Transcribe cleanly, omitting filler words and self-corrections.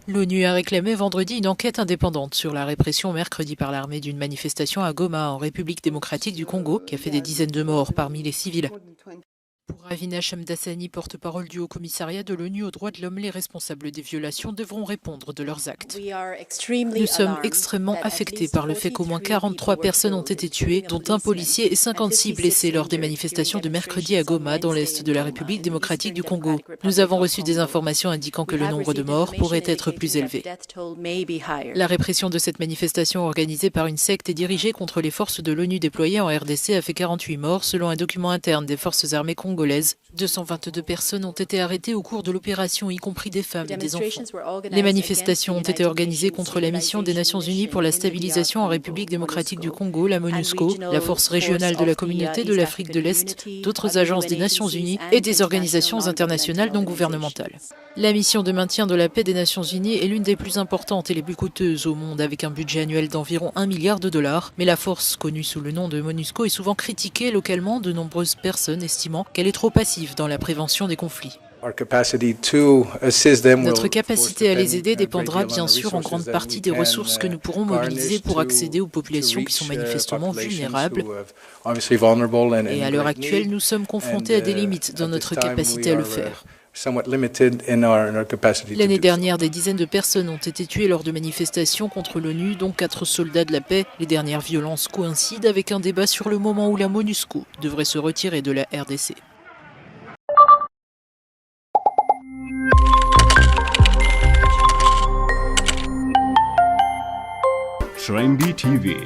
L'ONU a réclamé vendredi une enquête indépendante sur la répression mercredi par l'armée d'une manifestation à Goma, en République démocratique du Congo, qui a fait des dizaines de morts parmi les civils. Pour Ravina Shamdasani, porte-parole du Haut-Commissariat de l'ONU aux droits de l'homme, les responsables des violations devront répondre de leurs actes. Nous sommes extrêmement affectés par le fait qu'au moins 43 personnes ont été tuées, dont un policier et 56 blessés lors des manifestations de mercredi à Goma, dans l'est de la République démocratique du Congo. Nous avons reçu des informations indiquant que le nombre de morts pourrait être plus élevé. La répression de cette manifestation organisée par une secte et dirigée contre les forces de l'ONU déployées en RDC a fait 48 morts, selon un document interne des forces armées congolaises. 222 personnes ont été arrêtées au cours de l'opération, y compris des femmes et des enfants. Les manifestations ont été organisées contre la mission des Nations Unies pour la stabilisation en République démocratique du Congo, la MONUSCO, la force régionale de la communauté de l'Afrique de l'Est, d'autres agences des Nations Unies et des organisations internationales non gouvernementales. La mission de maintien de la paix des Nations Unies est l'une des plus importantes et les plus coûteuses au monde, avec un budget annuel d'environ 1 milliard de dollars. Mais la force, connue sous le nom de MONUSCO, est souvent critiquée localement, de nombreuses personnes estimant qu'elle est trop passive dans la prévention des conflits. Notre capacité à les aider dépendra bien sûr en grande partie des ressources que nous pourrons mobiliser pour accéder aux populations qui sont manifestement vulnérables. Et à l'heure actuelle, nous sommes confrontés à des limites dans notre capacité à le faire. L'année dernière, des dizaines de personnes ont été tuées lors de manifestations contre l'ONU, dont 4 soldats de la paix. Les dernières violences coïncident avec un débat sur le moment où la MONUSCO devrait se retirer de la RDC. Trendy TV